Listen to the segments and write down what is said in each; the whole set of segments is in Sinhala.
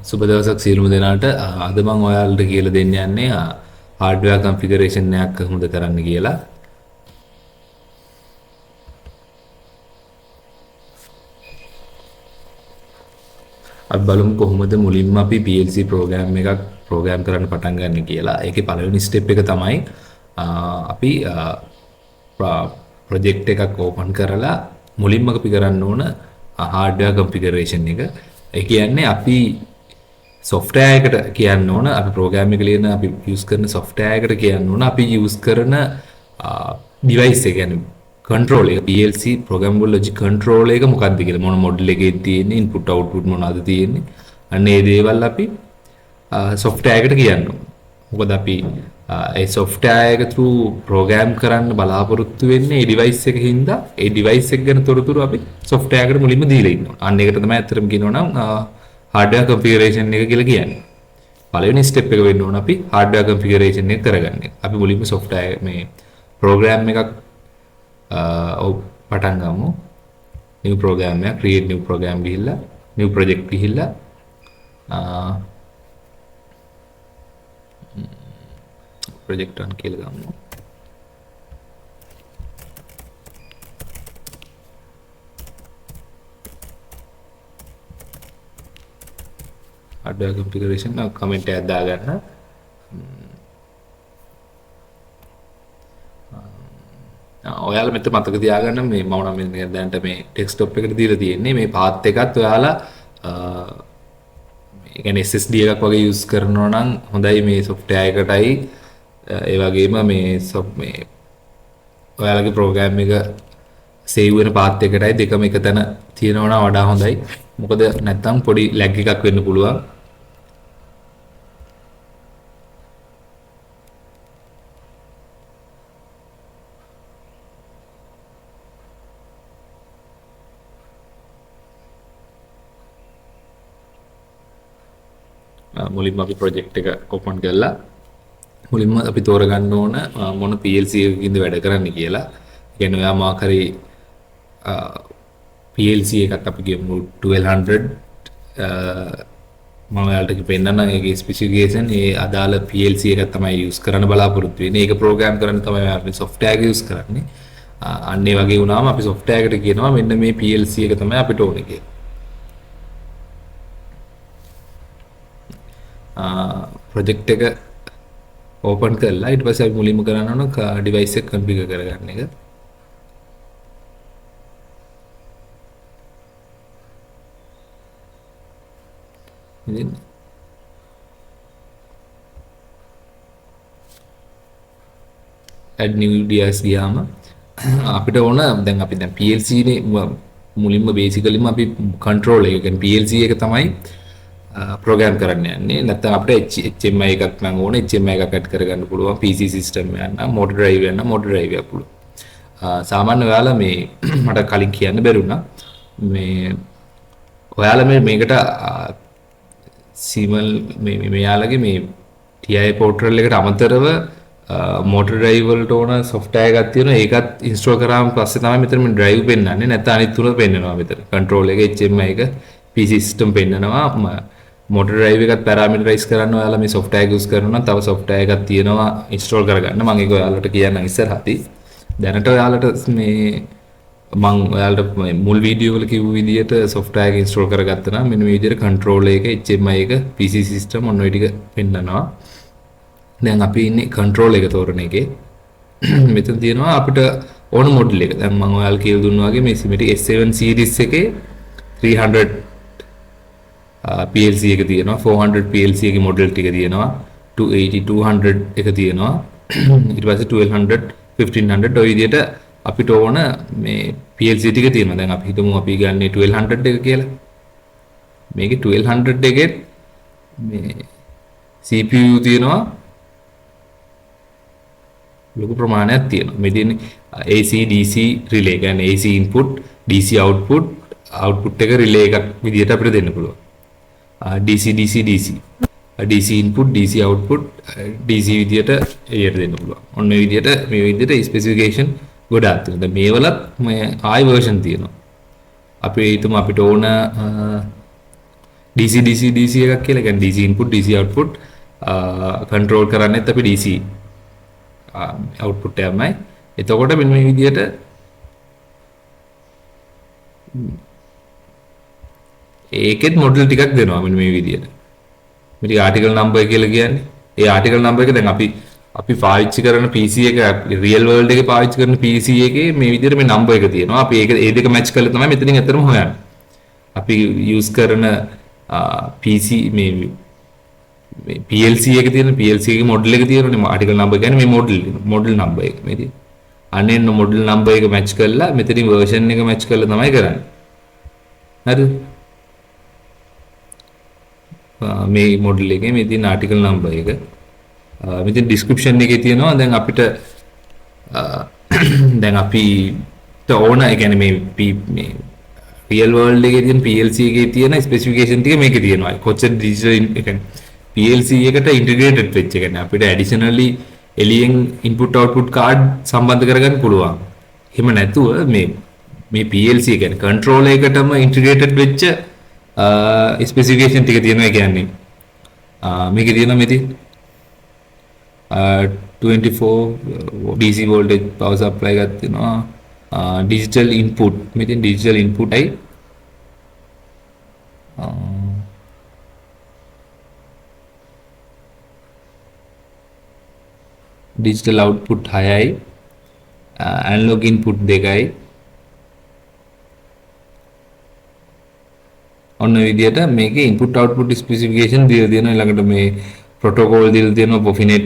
සුබ දවසක් සියලුම දෙනාට. අද මම ඔයාලට කියලා දෙන්න යන්නේ හાર્ඩ්වෙයාර් කන්ෆිගරේෂන් එකක් කොහොමද කරන්න කියලා. අපි බලමු කොහොමද මුලින්ම අපි PLC ප්‍රෝග්‍රෑම් එකක් ප්‍රෝග්‍රෑම් කරන්න පටන් ගන්න කියලා. ඒකේ පළවෙනි ස්ටෙප් එක තමයි අපි ප්‍රොජෙක්ට් එකක් ඕපන් කරලා මුලින්ම අපි කරන්න ඕන හાર્ඩ්වෙයාර් කන්ෆිගරේෂන් එක. ඒ කියන්නේ අපි software එකට කියන්න ඕන අපි program එක ලියන අපි use කරන software එකට කියන්න ඕන අපි use කරන device එක කියන්නේ control එක PLC programmable logic control එක මොකක්ද කියලා මොන model එකේ තියෙන්නේ input output මොනවද තියෙන්නේ අන්න ඒ දේවල් අපි software එකට කියන්න ඕන. මොකද අපි ඒ software එක through program කරන්න බලාපොරොත්තු වෙන්නේ ඒ device එකකින් හින්දා ඒ device එක ගැන තොරතුරු අපි software එකට මුලින්ම දීලා ඉන්නවා. අන්න ඒකට තමයි ඇත්තටම කියනවා නම් hardware configuration එක කියලා කියන්නේ. පළවෙනි step එක වෙන්න ඕන අපි hardware configuration එක කරගන්න. අපි මුලින්ම software මේ program එකක් පටන් ගමු. new program එක create new program ගිහිල්ලා new project ගිහිල්ලා project 1 කියලා ගමු. hardware configuration comment එකක් දාගන්න. ඔයාලා මෙතන මතක තියාගන්න මේ මම නම් මේ දැනට මේ ඩෙස්ක්ටොප් එකට දීලා තියෙන්නේ මේ පාත් එකත් ඔයාලා මේ කියන්නේ SSD එකක් වගේ යූස් කරනවා නම් හොඳයි මේ software එකටයි ඒ වගේම මේ ඔයාලගේ program එක save වෙන පාත් එකටයි දෙකම එක තැන තියෙනවා නම් වඩා හොඳයි. මොකද නැත්තම් පොඩි lag එකක් වෙන්න පුළුවන්. මුලින්ම අපි ප්‍රොජෙක්ට් එක ඕපන් කරලා මුලින්ම අපි තෝරගන්න ඕන මොන PLC එකකින්ද වැඩ කරන්න කියලා. ඒ කියන්නේ ඔයා මොකක් හරි PLC එකක් අපි කියමු 1200 මම ඔයාලට පෙන්නන්න ඒකේ ස්පෙસિෆිකේෂන් ඒ අදාළ PLC එක තමයි යූස් කරන්න බලාපොරොත්තු වෙන්නේ. ඒක ප්‍රෝග්‍රෑම් කරන්න තමයි අපි software එක යූස් කරන්නේ. අන්න ඒ වගේ වුණාම අපි software එකට කියනවා මෙන්න මේ PLC එක තමයි අපිට ඕනේ කියලා. ප්‍රොජෙක්ට් එක ඕපන් කරලා ඊට පස්සේ අපි මුලින්ම කරන්න ඕන ඩිවයිස් එක කන්ෆිගර් කරගන්න එක. ඉතින් add new device ගියාම අපිට ඕන දැන් අපි දැන් PLC නේ මුලින්ම basicallyම අපි control එක කියන්නේ PLC එක තමයි program කරන්න යන්නේ. නැත්නම් අපිට HMI එකක් නම් ඕන HMI එකක් add කරගන්න පුළුවන්. PC system එක නම් motor drive එක නම් motor drive එකක් පුළුවන්. සාමාන්‍ය ඔයාලා මේ මට කලින් කියන්න බැරුණා මේ ඔයාලා මේකට සිමල් මෙයාලගේ මේ TI portal එකට අමතරව motor drive වලට ඕන software එකක් තියෙනවා. ඒකත් install කරාම පස්සේ තමයි මෙතන මේ drive පෙන්වන්නේ. නැත්නම් අනිත් තුන පෙන්වනවා මෙතන. control එක HMI එක PC system පෙන්වනවා. motor drive එකත් parameterize කරන්න ඔයාලා මේ software එක use කරනවා නම් තව software එකක් තියෙනවා install කරගන්න. මම ඒක ඔයාලට කියන්නම් ඉස්සරහදී. දැනට ඔයාලට මේ මම ඔයාලට මුල් වීඩියෝ වල කිව්ව විදිහට software එක install කරගත්තා නම් මෙන්න මේ විදිහට control එක HMI එක PC system ඔන්න ඔය ටික පෙන්නනවා. දැන් අපි ඉන්නේ control එක තෝරන එකේ. මෙතන තියෙනවා අපිට ඕන model එක. දැන් මම ඔයාලට කියලා දුන්නා වගේ මේ Simatic S7 series එකේ 300 PLC එක තියෙනවා 400 PLC එකේ model ටික තියෙනවා 280 200 එක තියෙනවා ඊට පස්සේ 1200 1500 ඔය විදිහට අපිට ඕන මේ PLC ටික තියෙනවා. දැන් අපි හිතමු අපි ගන්නේ 1200 එක කියලා. මේකේ 1200 එකේ මේ CPU තියෙනවා ලොකු ප්‍රමාණයක් තියෙනවා. මේ තියෙන්නේ AC DC relay කියන්නේ AC input DC output එක relay එකක් විදිහට අපිට දෙන්න පුළුවන්. DC DC DC DC input DC output DC විදිහට එළියට දෙන්න පුළුවන්. ඔන්න ඔය විදිහට මේ විදිහට ස්පෙસિෆිකේෂන් ගොඩාක් තියෙනවා. දැන් මේවලත් මේ ආයි version තියෙනවා. අපි හිතමු අපිට ඕන DC DC DC එකක් කියලා. කියන්නේ DC input DC output control කරන්නේත් අපි DC output එකමයි. එතකොට මෙන්න මේ විදිහට ඒකෙත් මොඩල් ටිකක් දෙනවා මෙන්න මේ විදිහට. මේක ආටිකල් නම්බර් කියලා කියන්නේ. ඒ ආටිකල් නම්බර් එක දැන් අපි පාවිච්චි කරන PC එක රියල් වර්ල්ඩ් එකේ පාවිච්චි කරන PC එකේ මේ විදිහට මේ නම්බර් එක තියෙනවා. අපි ඒක ඒ දෙක මැච් කරලා තමයි මෙතනින් ඇත්තටම හොයන්නේ. අපි යූස් කරන PC මේ PLC එකේ තියෙන PLC එකේ මොඩල් එක තියෙනනේ ආටිකල් නම්බර් කියන්නේ මේ මොඩල් නම්බර් එක මේ තියෙන. අනේ මොඩල් නම්බර් එක මැච් කරලා මෙතනින් version එක මැච් කරලා තමයි කරන්නේ. හරිද? මේ මොඩල් එකේ මේ තියෙන ආටිකල් නම්බර් එක මෙතන ඩිස්ක්‍රිප්ෂන් එකේ තියෙනවා. දැන් අපිට දැන් අපිට ඕන ඒ කියන්නේ මේ රියල් වර්ල්ඩ් එකේ තියෙන PLC එකේ තියෙන ස්පෙસિෆිකේෂන් ටික මේකේ තියෙනවා. කොච්චර ඩිජිටල් ඒ කියන්නේ PLC එකට ඉන්ටිග්‍රේටඩ් වෙච්ච එක නේ. අපිට ඇඩිෂනලි එලියෙන් ඉන්පුට් අවුට්පුට් කාඩ් සම්බන්ධ කරගන්න පුළුවන්. එහෙම නැතුව මේ PLC කියන්නේ කන්ට්‍රෝලර් එකටම ඉන්ටිග්‍රේටඩ් වෙච්ච ස්පෙસિෆිකේෂන් ටික තියෙනවා. කියන්නේ මේකේ තියෙනවා මෙතන 24 DC voltage power supply එකක් තියෙනවා. digital input මෙතන digital input අයි digital output 6යි analog input 2යි. ඔන්න විදියට මේකේ input output specification දීලා තියෙනවා. ඊළඟට මේ protocol දීලා තියෙනවා. Profinet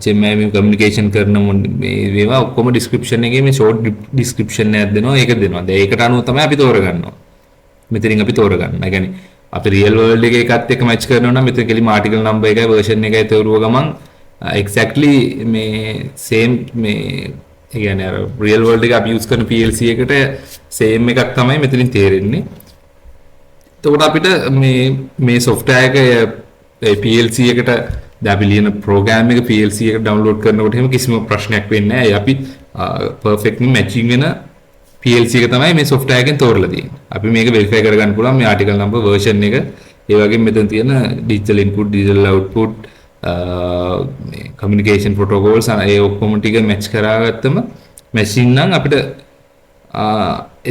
HMI කමියුනිකේෂන් කරන මේ ඒවා ඔක්කොම ඩිස්ක්‍රිප්ෂන් එකේ මේ ෂෝට් ඩිස්ක්‍රිප්ෂන් එකක් දෙනවා. ඒක දෙනවා. දැන් ඒකට අනුව තමයි අපි තෝරගන්නවා. මෙතනින් අපි තෝරගන්න. ඒ කියන්නේ අපි රියල් වර්ල්ඩ් එකේ එකත් එක්ක මැච් කරනවා නම් මෙතන කෙලිම ආටිකල් නම්බර් එකයි version එකයි තෝරුව ගමන් exactly මේ same මේ ඒ කියන්නේ අර රියල් වර්ල්ඩ් එක අපි use කරන PLC එකට same එකක් තමයි මෙතනින් තේරෙන්නේ. එතකොට අපිට මේ software එක PLC එකට දැන් අපි ලියන ප්‍රෝග්‍රෑම් එක PLC එකට ඩවුන්ලෝඩ් කරනකොට එහෙම කිසිම ප්‍රශ්නයක් වෙන්නේ නැහැ. අපි perfectly matching වෙන PLC එක තමයි මේ software එකෙන් තෝරලා තියෙන්නේ. අපි මේක verify කරගන්න පුළුවන් මේ article number version එක. ඒ වගේම මෙතන තියෙන digital input digital output මේ communication protocols ඒ ඔක්කොම ටික match කරාගත්තම machine නම් අපිට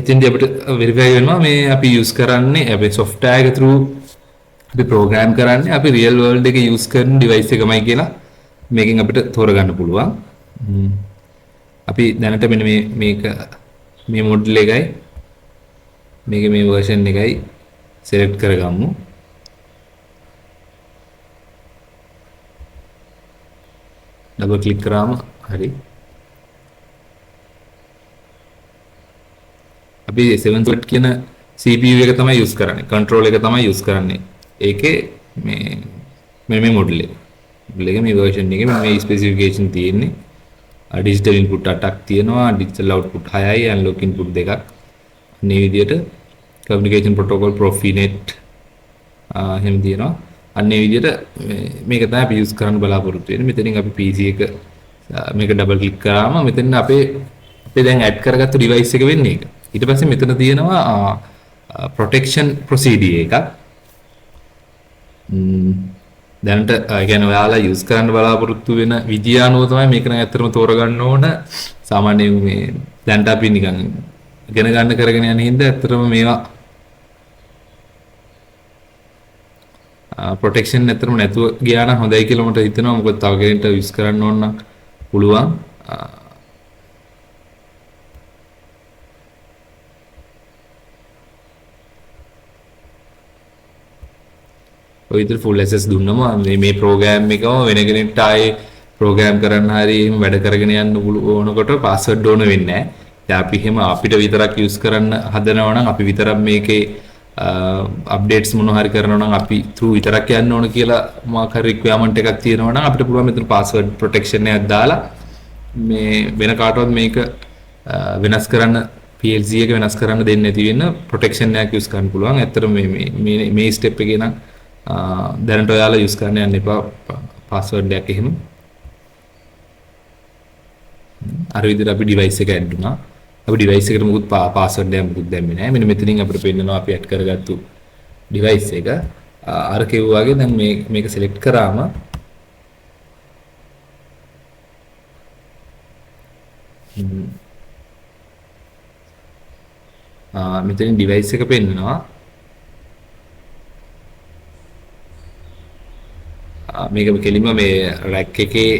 එතෙන්දී අපිට verify වෙනවා මේ අපි use කරන්නේ අපේ software එක through අපි ප්‍රෝග්‍රෑම් කරන්නේ අපි රියල් වර්ල්ඩ් එකේ යූස් කරන ඩිවයිස් එකමයි කියලා මේකෙන් අපිට තෝරගන්න පුළුවන්. අපි දැනට මෙන්න මේක මේ මොඩල් එකයි මේකේ මේ version එකයි select කරගමු. ඩබල් ක්ලික් කරාම හරි. අපි 7 කියන CPU එක තමයි යූස් කරන්නේ. control එක තමයි යූස් කරන්නේ. ඒකේ මේ මොඩල් එක මේ version එකේ මේ ස්පෙસિෆිකේෂන් තියෙන්නේ. digital input 8ක් තියෙනවා. digital output 6යි analog input 2ක්. මේ විදිහට communication protocol Profinet එහෙම තියෙනවා. අන්නේ විදිහට මේක තමයි අපි යූස් කරන්න බලාපොරොත්තු වෙන්නේ. මෙතනින් අපි PC එක මේක ඩබල් ක්ලික් කරාම මෙතන අපේ දැන් ඇඩ් කරගත්ත ඩිවයිස් එක වෙන්නේ ඒක. ඊට පස්සේ මෙතන තියෙනවා protection procedure එකක්. දැනට කියන්නේ ඔයාලා යූස් කරන්න බලාපොරොත්තු වෙන විදිය අනුව තමයි මේක නම් ඇත්තටම තෝරගන්න ඕන. සාමාන්‍යයෙන් මේ දැනට අපි නිකන් ඉගෙන ගන්න කරගෙන යන හින්දා ඇත්තටම මේවා ප්‍රොටෙක්ෂන් ඇත්තටම නැතුව ගියා නම් හොඳයි කියලා මට හිතෙනවා. මොකද තව කෙනෙක්ට යූස් කරන්න ඕන නම් පුළුවන්. ඔය විතර full access දුන්නම මේ ප්‍රෝග්‍රෑම් එකම වෙන කෙනෙක්ට ආයේ ප්‍රෝග්‍රෑම් කරන්න හරි එහෙම වැඩ කරගෙන යන්න ඕනකොට පාස්වර්ඩ් ඕන වෙන්නේ නැහැ. දැන් අපි එහෙම අපිට විතරක් යූස් කරන්න හදනවා නම් අපි විතරක් මේකේ අප්ඩේට්ස් මොනවා හරි කරනවා නම් අපි through විතරක් යන්න ඕන කියලා මොකක් හරි රික්වයර්මන්ට් එකක් තියෙනවා නම් අපිට පුළුවන් මෙතන පාස්වර්ඩ් ප්‍රොටෙක්ෂන් එකක් දාලා මේ වෙන කාටවත් මේක වෙනස් කරන්න PLC එක වෙනස් කරන්න දෙන්නේ නැති වෙන ප්‍රොටෙක්ෂන් එකක් යූස් කරන්න පුළුවන්. ඇත්තටම මේ ස්ටෙප් එකේ නම් දැනට ඔයාලා යූස් කරන්න යන්න එපා පාස්වර්ඩ් එකක් එහෙම. අර විදිහට අපි ඩිවයිස් එක ඇඩ් වුණා. අපි ඩිවයිස් එකට මොකුත් පාස්වර්ඩ් එකක් මොකුත් දැම්මේ නැහැ. මෙන්න මෙතනින් අපිට පෙන්නනවා අපි ඇඩ් කරගත්තු ඩිවයිස් එක. අර කිව්වා වගේ දැන් මේක සිලෙක්ට් කරාම මෙතන ඩිවයිස් එක පෙන්නනවා. මේක කෙලින්ම මේ රැක් එකේ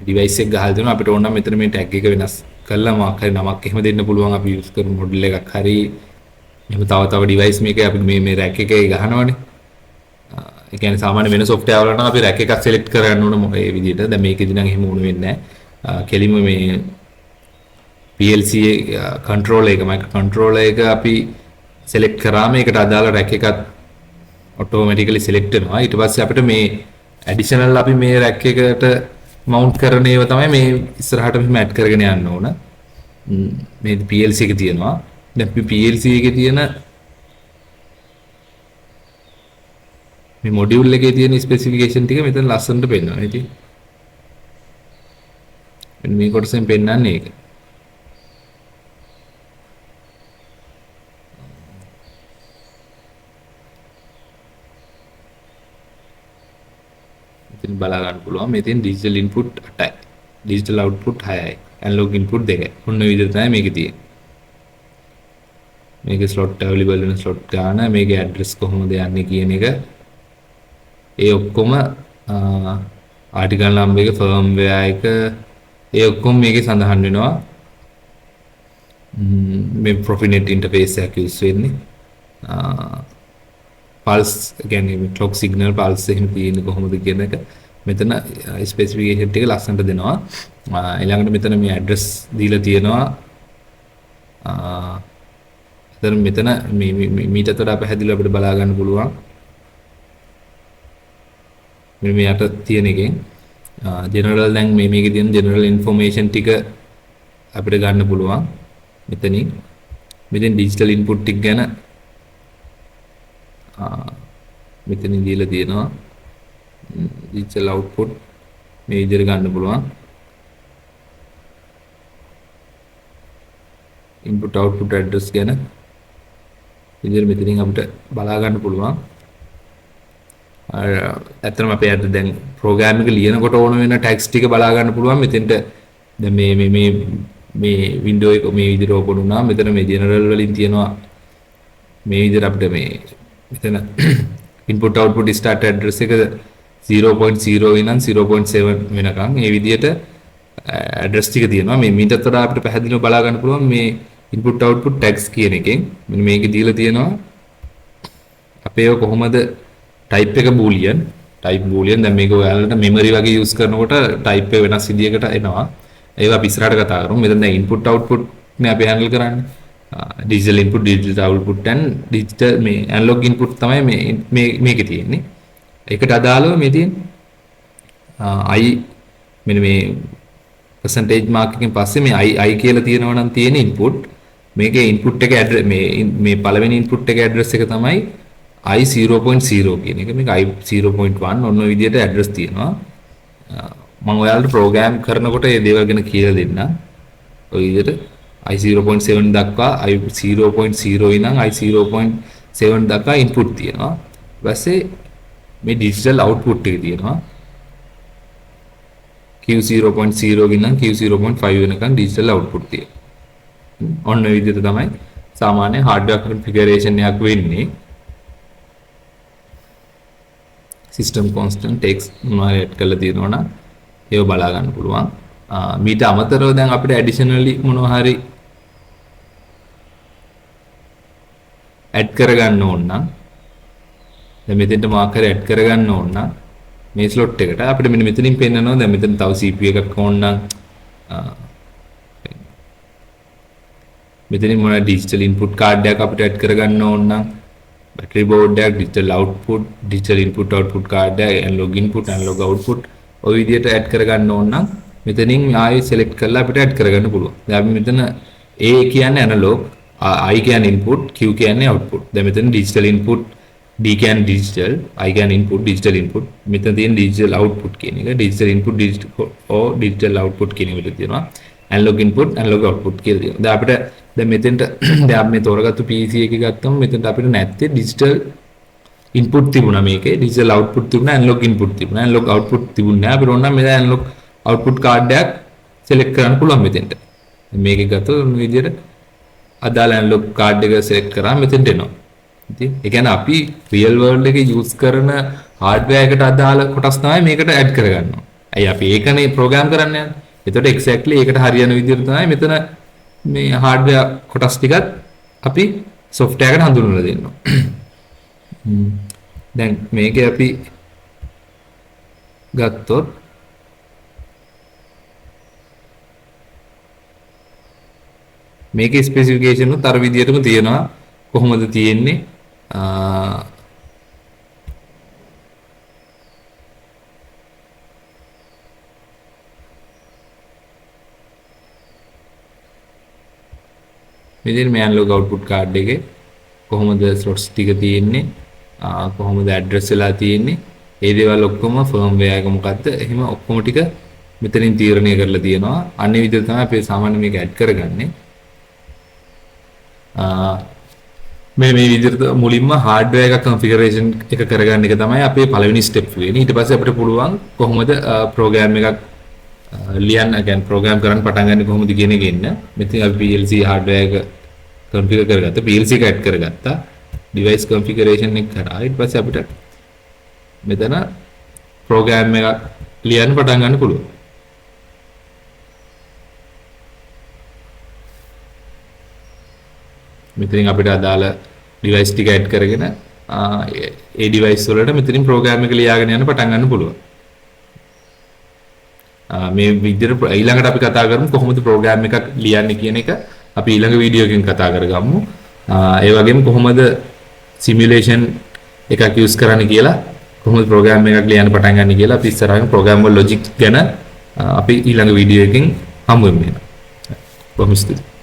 ඩිවයිස් එක ගහලා දෙනවා. අපිට ඕන නම් මෙතන මේ ටැග් එක වෙනස් කළා මොකක් හරි නමක් එහෙම දෙන්න පුළුවන්. අපි යූස් කරන මොඩල් එකක් හරි එහෙම තව ඩිවයිස් මේකේ අපි මේ රැක් එකේ ගහනවනේ. ඒ කියන්නේ සාමාන්‍ය වෙන software වල නම් අපි රැක් එකක් select කරගන්න ඕන මේ විදිහට. දැන් මේකෙදි නම් එහෙම වුණ වෙන්නේ නැහැ. කෙලින්ම මේ PLC controller එක මයික්‍රෝ controller එක අපි select කරාම ඒකට අදාළ රැක් එකක් automatically select වෙනවා. ඊට පස්සේ අපිට මේ additional අපි මේ රැක් එකට mount කරන ඒවා තමයි මේ ඉස්සරහට මෙහෙම add කරගෙන යන්න ඕන. මේ PLC එක තියෙනවා. දැන් PLC එකේ තියෙන මේ module එකේ තියෙන specification ටික මෙතන ලස්සනට පෙන්නනවා. ඉතින් මේ කොටසෙන් පෙන්නන්නේ ඒක. මෙතන බලා ගන්න පුළුවන්. මේ තියෙන digital input 8යි. digital output 6යි. analog input 2යි. ඔන්න ඔය විදිහට තමයි මේකේ තියෙන්නේ. මේකේ slot available වෙන slot ගන්න, මේකේ address කොහොමද යන්නේ කියන එක. ඒ ඔක්කොම article number එක, firmware එක ඒ ඔක්කොම මේකේ සඳහන් වෙනවා. මේ Profinet interface එකක් use වෙන්නේ. pulse කියන්නේ clock signal pulse එහෙම තියෙන්නේ කොහොමද කියන එක මෙතන ස්පෙસિෆිකේෂන් ටික ලස්සනට දෙනවා. ඊළඟට මෙතන මේ ඇඩ්‍රස් දීලා තියෙනවා. මෙතන මීට වඩා පැහැදිලිව අපිට බලා ගන්න පුළුවන්. මේ යට තියෙන එකෙන් ජෙනරල් දැන් මේකේ තියෙන ජෙනරල් ඉන්ෆෝමේෂන් ටික අපිට ගන්න පුළුවන්. මෙතනින් ඩිජිටල් ඉන්පුට් ටික ගැන මෙතනින් දීලා තියෙනවා. digital output මේ විදිහට ගන්න පුළුවන්. input output address ගැන විදිහට මෙතනින් අපිට බලා ගන්න පුළුවන්. ඇත්තටම අපේ අද දැන් ප්‍රෝග්‍රෑම් එක ලියනකොට ඕන වෙන ටැග්ස් ටික බලා ගන්න පුළුවන්. මෙතෙන්ට දැන් මේ වින්ඩෝ එක මේ විදිහට ඕපන් වුණා. මෙතන මේ ජෙනරල් වලින් තියෙනවා මේ විදිහට අපිට මේ මෙතන input output start address එක 0.0 ඉඳන් 0.7 වෙනකන් මේ විදිහට address ටික තියෙනවා. මේ මීටත් වඩා අපිට පැහැදිලිව බලා ගන්න පුළුවන් මේ input output tags කියන එකෙන්. මෙන්න මේකේ දීලා තියෙනවා අපේ කොහොමද type එක boolean දැන් මේක ඔයාලට memory වගේ use කරනකොට type එක වෙනස් විදියකට එනවා. ඒවා අපි ඉස්සරහට කතා කරමු. මෙතන දැන් input output නේ අපි handle කරන්නේ. digital input, digital output and digital මේ analog input තමයි මේකේ තියෙන්නේ. ඒකට අදාළව මේ තියෙන I මෙන්න මේ percentage mark එකෙන් පස්සේ මේ I කියලා තියෙනවා නම් තියෙන input මේකේ input එක මේ පළවෙනි input එක address එක තමයි I 0.0 කියන එක. මේක I 0.1 ඔන්න ඔය විදිහට address තියෙනවා. මම ඔයාලට program කරනකොට මේ දේවල් ගැන කියලා දෙන්නම්. ඔය විදිහට I 0.7 දක්වා I 0.0 ඉඳන් I 0.7 දක්වා input තියෙනවා. ඊට පස්සේ මේ digital output එක තියෙනවා. Q 0.0 ඉඳන් Q 0.5 වෙනකන් digital output තියෙනවා. ඔන්න ඔය විදිහට තමයි සාමාන්‍ය hardware configuration එකක් වෙන්නේ. system constant text මොනවා ඇඩ් කරලා තියෙනවා නම් ඒව බලා ගන්න පුළුවන්. මීට අමතරව දැන් අපිට additionally මොනවා හරි ඇඩ් කරගන්න ඕන නම් දැන් මෙතෙන්ට මාක් කරලා ඇඩ් කරගන්න ඕන නම් මේ slot එකට අපිට මෙන්න මෙතනින් පෙන්නනවා. දැන් මෙතන තව CPU එකක් ඕන නම් මෙතනින් මොනවා digital input card එකක් අපිට ඇඩ් කරගන්න ඕන නම් battery board එකක්, digital output, digital input output card එක, analog input, analog output ඔය විදිහට ඇඩ් කරගන්න ඕන නම් මෙතනින් ආයෙ select කරලා අපිට ඇඩ් කරගන්න පුළුවන්. දැන් අපි මෙතන A කියන්නේ analog, I කියන්නේ input, Q කියන්නේ output. දැන් මෙතන digital input, D කියන්නේ digital, I කියන්නේ input, digital input. මෙතන තියෙන digital output කියන එක, digital input, digital output කියන එක තියෙනවා. analog input, analog output කියලා තියෙනවා. දැන් අපිට දැන් මෙතෙන්ට දැන් අපි මේ තෝරගත්තු PC එකේ ගත්තම මෙතෙන්ට අපිට නැත්තේ digital ඉන්පුට් තිබුණා මේකේ ඩිජිටල් අවුට්පුට් තිබුණා ඇනලොග් ඉන්පුට් තිබුණා ඇනලොග් අවුට්පුට් තිබුණේ නැහැ අපිට ඕන නම් මෙතන ඇනලොග් අවුට්පුට් කාඩ් එකක් සිලෙක්ට් කරන්න පුළුවන් මෙතෙන්ට මේකේ ගත්තොත් මේ විදිහට අදාළ ඇනලොග් කාඩ් එක සිලෙක්ට් කරාම මෙතෙන්ට එනවා ඉතින් ඒ කියන්නේ අපි රියල් වර්ල්ඩ් එකේ යූස් කරන හાર્ඩ්වෙයාර් එකට අදාළ කොටස් තමයි මේකට ඇඩ් කරගන්නවා ඇයි අපි ඒකනේ ප්‍රෝග්‍රෑම් කරන්න යන්නේ එතකොට එක්සැක්ට්ලි ඒකට හරියන විදිහට තමයි මෙතන මේ හાર્ඩ්වෙයාර් කොටස් ටිකත් අපි software එකට හඳුන්වලා දෙනවා. දැන් මේකේ අපි ගත්තොත් මේකේ ස්පෙસિෆිකේෂන් උත් අර විදිහටම තියෙනවා කොහොමද තියෙන්නේ මෙතන මේ ඇනලොග් අවුට්පුට් කාඩ් එකේ කොහොමද ස්ලොට්ස් ටික තියෙන්නේ කොහොමද ඇඩ්‍රස් වෙලා තියෙන්නේ ඒ දේවල් ඔක්කොම ෆර්ම්වෙයාර් එක මොකද්ද එහෙම ඔක්කොම ටික මෙතනින් තීරණය කරලා තියෙනවා අන්නේ විදිහට තමයි අපි සාමාන්‍ය මේක ඇඩ් කරගන්නේ මේ විදිහට මුලින්ම හાર્ඩ්වෙයාර් එක කන්ෆිගරේෂන් එක කරගන්න එක තමයි අපේ පළවෙනි ස්ටෙප් වෙන්නේ ඊට පස්සේ අපිට පුළුවන් කොහොමද ප්‍රෝග්‍රෑම් එකක් ලියන්න again ප්‍රෝග්‍රෑම් කරන්න පටන් ගන්න කොහොමද කියන එක ඉන්න මෙතන අපි PLC හાર્ඩ්වෙයාර් එක කන්ෆිගර් කරගත්තා PLC එක ඇඩ් කරගත්තා device configuration එක කරා ඊට පස්සේ අපිට මෙතන ප්‍රෝග්‍රෑම් එකක් ලියන්න පටන් ගන්න පුළුවන් මෙතනින් අපිට අදාළ device ටික ඇඩ් කරගෙන ඒ device වලට මෙතනින් ප්‍රෝග්‍රෑම් එක ලියාගෙන යන්න පටන් ගන්න පුළුවන් මේ විදිහට ඊළඟට අපි කතා කරමු කොහොමද ප්‍රෝග්‍රෑම් එකක් ලියන්නේ කියන එක අපි ඊළඟ වීඩියෝ එකකින් කතා කරගමු. ඒ වගේම කොහොමද සිමියුලේෂන් එකක් යූස් කරන්න කියලා කොහොමද ප්‍රෝග්‍රෑම් එකක් ලියන්න පටන් ගන්න කියලා අපි ඉස්සරහින් ප්‍රෝග්‍රෑම් වල ලොජික් ගැන අපි ඊළඟ වීඩියෝ එකකින් හමු වෙමු. බොහොම ස්තුතියි.